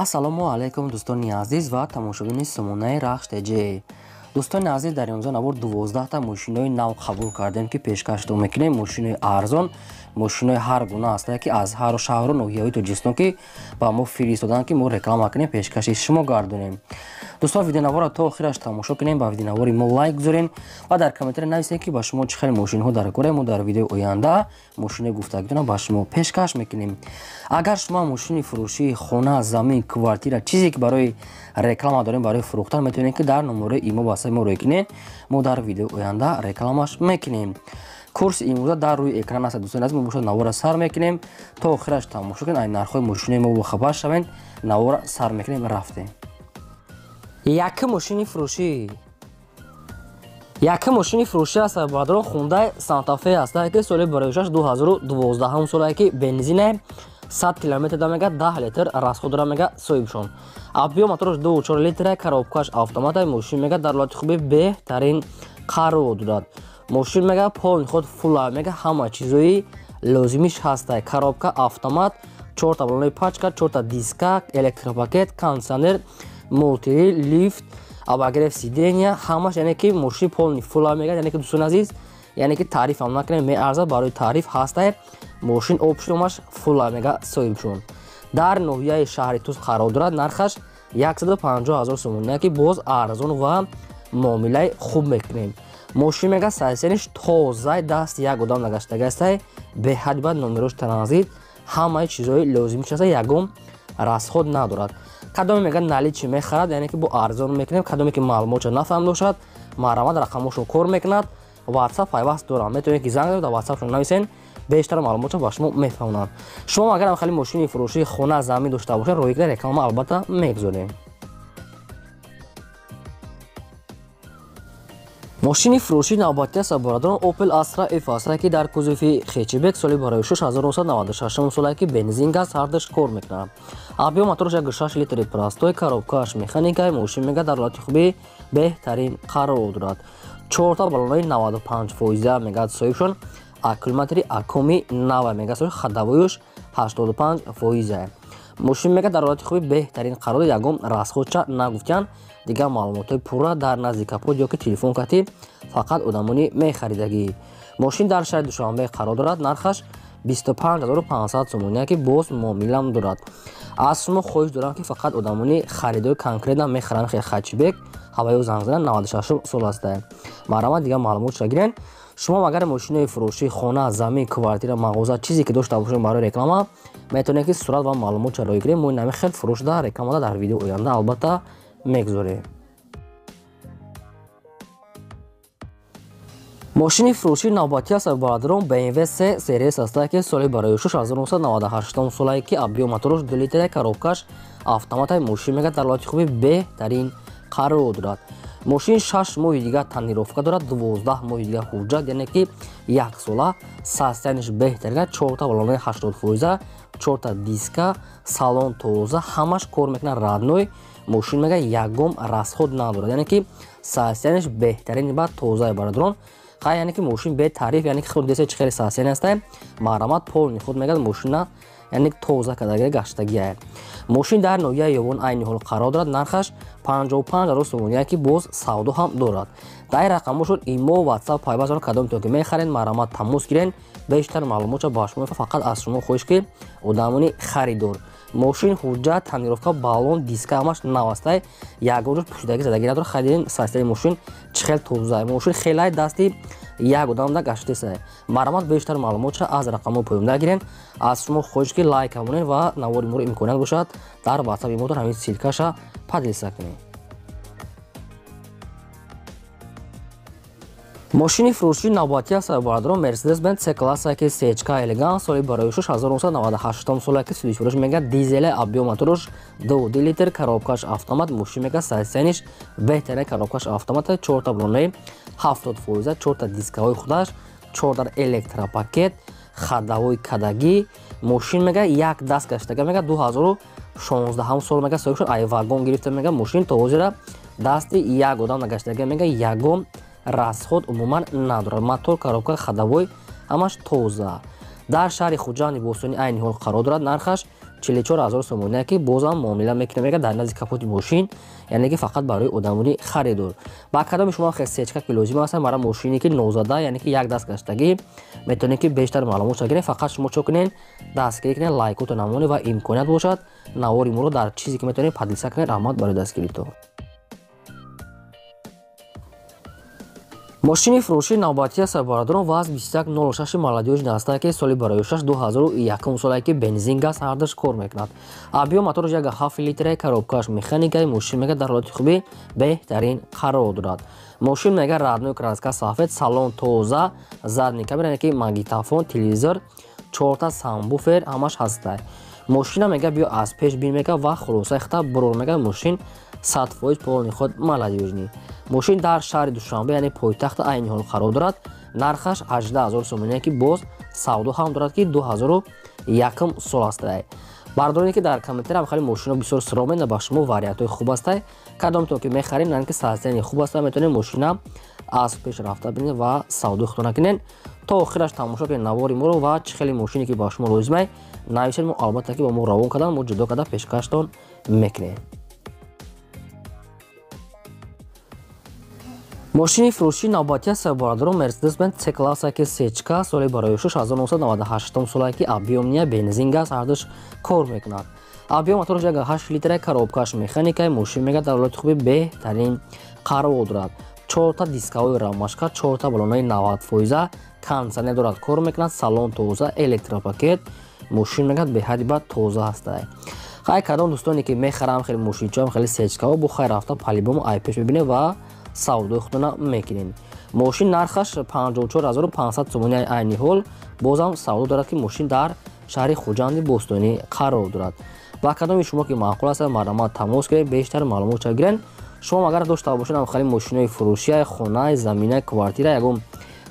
ассалому алайкум дӯстони азиз ва тамошобини сомонаи рахш теҷе. дӯстони азиз, дар инҷо навор 12 та мошинои нав қабул кардем ки пешкашто мекунем. Мошинои арзон, мошинои ҳар гуна ҳастанд ки аз ҳару шаҳру ноҳияҳои Тоҷикистон ки ба мо фиристоданд ки мо реклама кунем, пешкаши шумо гардонем. дӯстон, видеонавора то охираш тамошо кунем, ба видеонавори мо лайк гузорен ва дар комментаре нависед ки ба шумо чӣ хел мошинҳо дар кора. Мо дар видеои оянда мошинои гуфтагидона ба шумо пешкаш мекунем. агар шумо мошини фурӯшии хона, замин, квартира, чизе ки барои реклама дорем, барои фурӯхтан, метавонед ки дар номерои имо ба мо рой кунед. мо дар видеои оянда рекламаш мекунем. курси имрӯза дар рӯи экран аст. дӯстони азиз, мо бошад навора сар мекунем то охираш тамошо кунед. ай нархҳои мошинои мо бохабар шавед. навора сар мекунем, рафтем. Яке мошини фурӯшӣ аст. бадрон Hyundai Santa Fe аст ки соли бароишаш 2012 солае ки бензине 100 км да мега 10 литр расход дора мега соҳибшон. объем мотораш 2.4 литр коробкаш автомат мошин мега дар ҳолати хуби беҳтарин қарор дорад. мошин мега полни худ фула мега ҳама чизои лозимиш ҳаст. коробка автомат, 4 та балонои пачка, 4 та диска, электропакет, кондиционер, мултирил, лифт, обогрев сидения, ҳамаш яъне ки мошини полни фула мега. яъне ки дӯстони азиз, яъне ки таъриф ам накунем, меарзад барои таъриф ҳаст. мошин опшномаш фула мега соҳибшон. дар ноҳияи шаҳри Туз қарор дорад. нархаш 150 000 сомон, ки боз арзон ва муомилаи хуб мекунем. мошин мега сайсениш тозаи дасти як одам нагаштагааст. беҳадба номерош транзит, ҳамаи чизои лозимиш аст. ягон расход надорад. кадоме мега наличи мехарад, яъне ки бо арзон мекунем. кадоме ки маълумотша нафаҳм бошад, марамат рақамошо кор мекунад. WhatsApp пайваст дорам, метавонед ки занг да WhatsApp нависен, бештар маълумотша ба шумо мефаҳмонанд. шумо агар хали мошини фурӯшии хона, замин дошта бошед, роҳи кунед, реклама албатта мегузорем. мошини фурӯшии навбатӣ аст бародарон. Opel Astra F аст ки дар кузуфи хечебек соли барои 6996 солае ки бензин газ ҳардаш кор мекунад. объем мотораш 1.6 литри простой, коробкааш механика. мошин мега дар ҳолати хуби беҳтарин қарор дорад. 4 та балонои 95% мегад соҳибшон. аккумулятори акоми 90 мега соҳиб, хадавоюш 85%. мошин мега дар ҳолати хуби беҳтарин қарор дорад. ягон расходча нагуфтиян. дигар маълумотҳои пурра дар назди капот ё ки телефон кати фақат одамони мехаридагӣ. мошин дар шаҳри Душанбе қарор дорад. нархаш 25500 сомон, ки боз муомилам дорад. аз шумо хоҳиш дорам ки фақат одамони харидори конкретна мехаранд. хачбек ҳаваё занг занад, 96 сол аст. марҳамат, дигар маълумотша гирен. шумо агар мошинои фурӯшии хона, замин, квартира, мағоза, чизе ки дошта бошед барои реклама, метавонед ки сурат ва маълумотша роҳ гирем. мо нами хел фурӯшда рекламада дар видеои оянда албатта мегузорем. мошини фурӯшии навбатӣ аст бародарон. BMW 3 Series аст ки соли барои 1998 солае ки объем мотораш 2 литр, коробкаш автомат. мошин мега дар ҳолати хуби беҳтарин қарор дорад. мошин 6 моҳи дига танировка дорад, 12 моҳи дига ҳуҷҷат, яъне ки 1 сола. состояниш беҳтарин, 4 та балонои 80%, 4 та диска, салон тоза, ҳамаш кор мекунад радной. мошин мега ягон расход надорад, яъне ки состояниш беҳтарин ва тоза бародарон. яъне ки мошин бе таъриф, яъне ки худ десед чӣ хеле состояни аст. марҳамат, полни худ мегӯяд мошина яъне тоза кардагӣ гаштагӣ. мошин дар ноҳияи ёбон айни ҳол қарор дорад. нархаш 55 000 сомон, ки боз савдо ҳам дорад. дар рақамошон имо, WhatsApp пайваст дорад. кадомтон ки мехарен, марҳамат, тамос гирен. бештар маълумотша ба шумо фақат аз шумо хоҳиш ки одамони харидор. мошин ҳуҷҷат, танировка, баллон, диска ҳамаш нав аст. ягонаш пӯшидагӣ задагӣ надорад. харидин состояни мошин чӣ хел тоза. мошин хелай дасти як одам да гаштеса. марҳамат, бештар маълумотша аз рақамҳо поёмда гирен. аз шумо хоҳиш ки лайк ҳамонед ва навори моро имконият бошад дар WhatsApp имо дар ҳамин силкаша поделиса кунед. мошини фурӯшии навбатӣ аст бародарон. Mercedes-Benz C-класса ки CHK Elegance соли барои 1998 солае ки сӯдишвараш мега дизеле, объем мотораш 2 литр, коробкаш автомат. мошин мега состояниш беҳтарин, коробкаш автомат, 4 та балонои 70%, 4 та дискаҳои худаш, 4 та электропакет, хадавои кадагӣ. мошин мега як даст гаштага мега 2016 сол мега соҳибшон. ай вагон гирифта мега мошин тозира дасти як одам нагаштага мега ягон расход умуман надорад. мотор, коробка, хадавой ҳамаш тоза. дар шаҳри Хуҷанди Бостонӣ айни ҳол қарор дорад. нархаш 44000 сомония ки бозам муомила мекунем мега дар назди капоти мошин, яъне ки фақат барои одамони харидор. Ба кадоми шумо хел сечка ки лозим аст мара мошине ки нозада, яъне ки як даст гаштагӣ метавонед ки бештар маълумот гиред. Фақат шумо чо кунед дастгирӣ кунед, лайкоту намонед ва имконият бошад навори моро дар чизе ки метавонед падлиса кунед. раҳмат барои дастгиритон. мошини фурӯшии навбатии сарбарадорон ВАЗ 2106 молодёжный ҳастад ки соли барои 2001 солае ки бензин газ ҳардаш кор мекунад. объем мотораш 1.7 литре, коробкааш механикаи мошин мега дар ҳолати хубӣ беҳтарин қарор дорад. мошин мега радной краска сафед, салон тоза, задни камера яъне ки магнитофон, телевизор, 4 самбуфер ҳамаш ҳастад. мошина мега биё аз пеш бин мега ва хулоса хта бурор мега мошин 100% полни худ молодёжный. мошин дар шаҳри Душанбе яъне пойтахт айни ҳол қарор дорад. нархаш 18000 сомония ки боз савдо ҳам дорад ки 2001 сол аст. бардороне ки дар комментария хали мошино бисёр сироҳ менда ба шумо вариантҳои хуб аст. кадомтон ки мехаред нан ки состояние хуб аст, метавонед мошина аз пеш рафта бинед ва савдо ихтона кунед. то охираш тамошо кунед навори моро ва чӣ хеле мошине ки ба шумо лозимай навишед, мо албатта ки ба мо равон кардан мо ҷудо карда пешкаштон мекунем. мошини фурӯшии навбатии сарбарадорон Mercedes-Benz C-класса ки сечка соли барои 1998 солае ки объемния бензин газ ҳардуш кор мекунад. объем мотораш 1.8 литре, коробкааш механикаи мошин мега дар ҳолати хуби беҳтарин қарор дорад. 4 дискаҳои рамашка, 4 балонаи 90%, кондитсионер дорад, кор мекунад. салон тоза, электропакет, мошин мега беҳади ба тоза ҳастад. хай кадом дӯстоне ки мехарам хеле мошинчоам хеле сечкаҳо бо хай рафта палибому айпеш бибинед ва савдо ихтона мекунем. мошин нархаш 54500 сомонияи айни ҳол бозам савдо дорад ки мошин дар шаҳри хуҷанди бостонӣ қарор дорад. ба кадоми шумо ки маъқул аст марҳамат тамос гиред, бештар маълумотро гиред. шумо агар дошта бошед хали мошинои фурӯшии хонаи замина, квартира ягон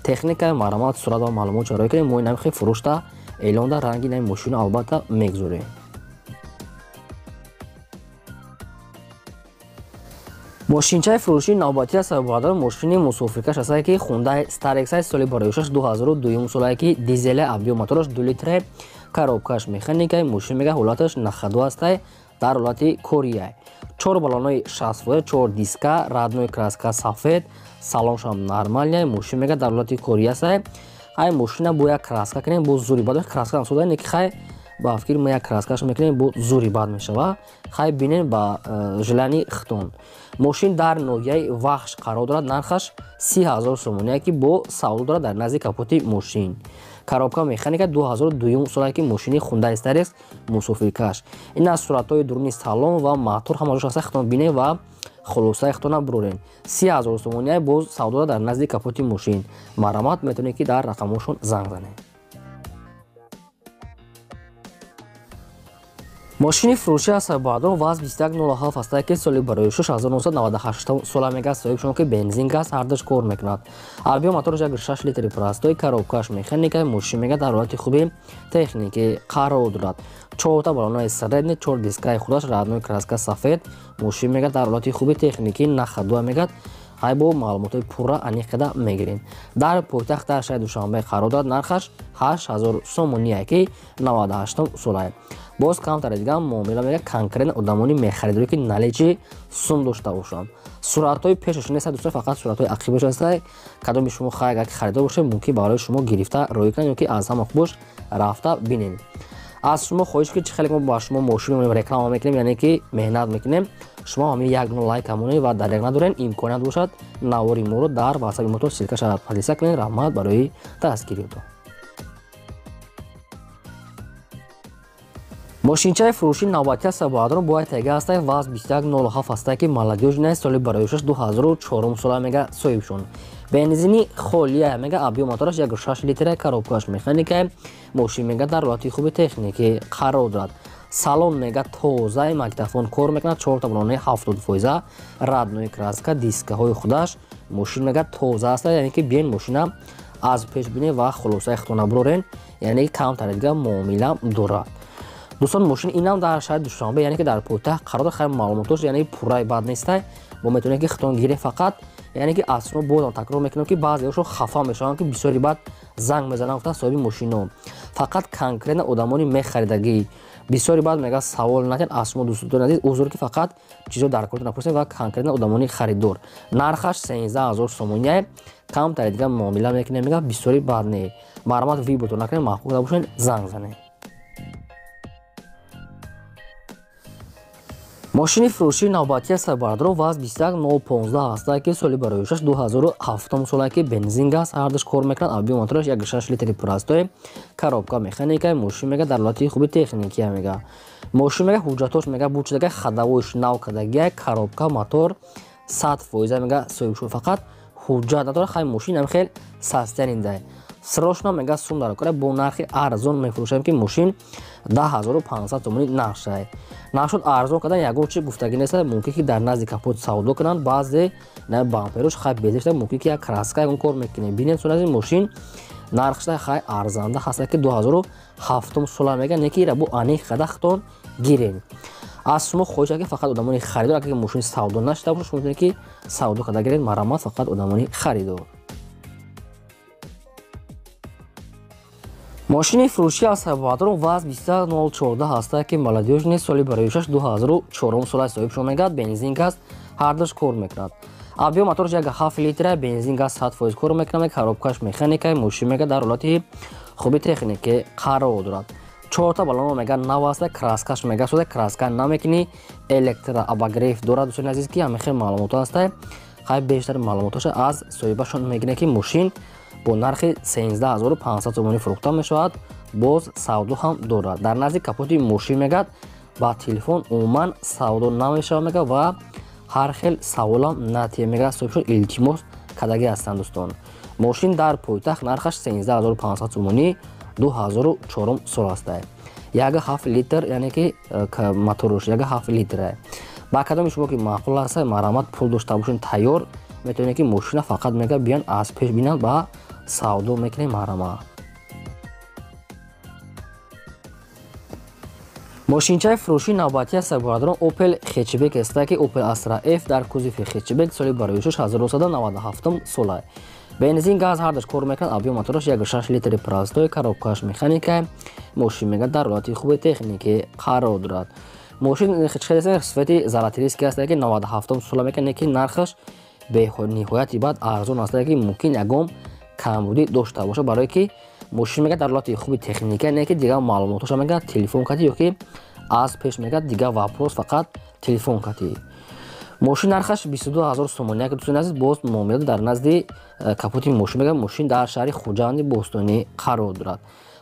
техникаи марҳамат сурат ва маълумотро рой кунед. мо намихи фурӯшта эълонда ранги наи мошино албатта мегузорем. мошинчаи фурӯшии навбатии сарбарадорон мошини мусофиркаш ҳастад ки Hyundai Starex соли барои 2002 солае ки дизеле, объем мотораш 2 литре, коробкааш механикаи мошин мега ҳолаташ нахаду ҳастад дар ҳолати кория. 4 балонои 60 4 диска, радной краска сафед, салоншам нормалия, мошин мега дар ҳолати кория ҳастад. ай мошина бо як краска кунем бо зури бад краска насода не ки хай ба фикр мо як краскаш мекунем бо зури бад мешава. хай бинен ба желани хтон. мошин дар ноҳияи вахш қарор дорад. нархаш 30000 сомония ки бо савдо дорад дар назди капоти мошин. коробка механика 2002 солае ки мошини Hyundai Starex мусофиркаш. ин аз суратҳои дуруни салон ва мотор ҳамааш аст хтон бинем ва хулоса ихтона бурорен. 30000 сомония боз савдо дорад дар назди капоти мошин. марҳамат метавонед ки дар рақамошон занг занед. мошини фурӯшии сарбарадорон ВАЗ 2107 ҳастад ки соли барои 1998 сола мега соҳиб шумо ки бензин газ ҳардаш кор мекунад. объем мотораш 1.6 литри простой, коробкааш механикаи мошин мега дар ҳолати хуби техникӣ қарор дорад. 4 балонаи средни, 4 дискаи худаш, радной краска сафед, мошин мега дар ҳолати хуби техникӣ нахадуа мегад. ҳай бо маълумотои пурра аниқада мегирем. дар пойтахт дар шаҳри Душанбе қарор дорад. нархаш 8000 сомония ки 98 солае. боз камтаре дигар муомила мега конкретно одамони мехаридорӣ ки наличи сум дошта бошанд. суратҳои пешаш нест дӯстон, фақат суратҳои ақибаш аст. кадоми шумо хай агар харидор бошед мумкин барои шумо гирифта рой кунад ё ки аз ҳама хубош рафта бинед. аз шумо хоҳиш ки чӣ хеле мо ба шумо мошин реклама мекунем, яъне ки меҳнат мекунем. шумо ҳамин як дона лайк ҳамонед ва дариқ надоред имконият бошад навори моро дар ватсаби мо то силка шавад падиса кунед. раҳмат барои дастгириётон. мошинчаи фурӯшии навбатии сарбарадорон бо тага ҳастад. ВАЗ 2107 ҳастад ки молодёжный соли барои 2004 сола мега соҳибшон. бензини холия мега объем мотораш 1.6 литре, коробкааш механикаи мошин мега дар ҳолати хуби техникӣ қарор дорад. салон мега тоза, магнитофон кор мекунад, 4 балонаи 70%, радной краска, дискаҳои худаш, мошин мега тоза ҳастад, яъне ки биен мошина аз пеш бинед ва хулоса ихтона бурорен, яъне ки камтаре дигар муомила дорад. дӯстон мошин инам дар шаҳри Душанбе, яъне ки дар пойтахт қарор дорад. хай маълумотош яъне пурраи бад нестай. мо метавонем ки хтон гирем фақат, яъне ки аз шумо бозам такрор мекунам ки баъзеҳошон хафа мешаванд ки бисёри бад занг мезананд гуфтан соҳиби мошино. фақат конкретно одамони мехаридагӣ бисёри баъд мега савол накунед аз шумо дӯстони азиз узр ки фақат чизо дар корти напурсед ва конкретно одамони харидор нархаш 13000 сомония камтаре дига муомила мекунем мега бисёри бад не маромад вибуртон накунед маъқул карда бошед занг занед. мошини фурӯшии навбатии сайбардро ваз 21015 ҳастае ки соли бароишаш 2007 солае ки бензин газ ҳардаш кор мекунад авбио мотораш 1.6 литри пурастое коробка механика мошин мега дар ҳолати хуби техникия мега мошин мега ҳуҷҷатош мега бурчидага хадавоиш нав кадагия коробка мотор 100% мега соҳибшуд фақат ҳуҷҷат надорад хай мошин ам хел састянинда срочно мега сум дарокара бо нархи арзон мефурӯшем ки мошин 10500 сомонӣ нақшае нашуд арзон кардан ягон чи гуфтагӣ неста мумкин ки дар назди капот савдо кунанд баъзе на бамперош хай безешта мумкин ки як краска ягон кор мекунем бинем сон аз ин мошин нархшта хай арзанда ҳаста ки 2007 сола мега не ки ира бо аниқ кадахтон гирем аз шумо хоҳиша ки фақат одамони харидор агари мошин савдо нашуда бошад шумо метавонед ки савдо карда гиред маромад фақат одамони харидор. мошини фурӯшии аз сайбардро ваз 21014 ҳастае ки молодёжни соли бароишаш 2004 сола соҳиб шумо мегӯяд бензин газ ҳардаш кор мекунад авбио мотораш 1.7 литра бензин газ 100% кор мекунад коробкаш механика мошин мега дар ҳолати хуби технике қарор дорад 4 баллоно мега нав аста краскаш мега сода краска намекуни электрообогрев дорад дӯстони азиз ки ҳамин хел маълумото ҳастае хай бештари маълумотоша аз соҳибашон мегӯяд ки мошин бо нархи 13500 сомонӣ фурӯхта мешавад боз савдо ҳам дорад дар назди капоти мошин мегӯяд ба телефон умуман савдо намешавад мега ва ҳар хел саволам натия мега соҳибшон илтимос кадагӣ ҳастанд дӯстон мошин дар пойтахт нархаш 13500 сомонӣ 2004 сол ҳастае 1.7 литр яъне ки моторош 1.7 литре ба кадоми шумо ки маъқул ҳастае маромад пул дошта бошед тайёр метавонед ки мошина фақат мега биён аз пеш бинанд ба савдо мекунем маромад. мошинчаи фурӯшии навбатии сайбардорон Opel хетчбек ҳастае ки Opel Astra F дар кузофи хетчбек соли бароишаш 1997 сола бензин газ ҳардаш кор мекунад авбио мотораш 1.6 литри простой коробкаш механика мошин мега дар ҳолати хуби технике қарор дорад мошин сифати золотирийский ҳастае ки 97 сола мега не ки нархаш бениҳояти бад арзон ҳастае ки мумкин ягон камбудӣ дошта бошад барое ки мошин мега дар ҳолати хуби техника не ки дига маълумотоша мега телефон кати ё ки аз пеш мега дига вопрос фақат телефон кати мошин нархаш 22000 сомония ки дӯстони азиз боз муомила дар назди капоти мошин мега мошин дар шаҳри хуҷанди бостонӣ қарор дорад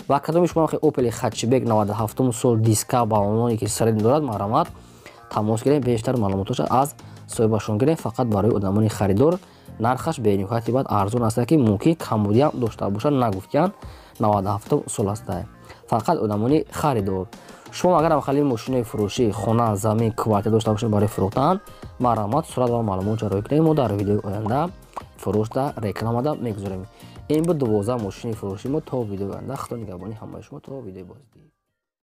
ва кадоми шумо Opel хатчбек 97 сол диска балононе ки сарид дорад маромад тамос гирем бештар маълумотоша аз соҳибашон гирем фақат барои одамони харидор нархаш бениҳояти бад арзон ҳастае ки мумкин камбудиам дошта бошад нагуфтиянд 97 сол ҳастае фақат одамони харидор шумо агар ахали мошинаи фурӯшӣ хона замин квартира дошта бошед барои фурӯхтан маромад сурат ва маълумот ҷароӣ кунед мо дар видеои оянда фурӯшда рекламада мегузорем ин буд 12 мошини фурӯшии мо то видеои оянда худо нигаҳбони ҳамаи шумо то видеои боздид.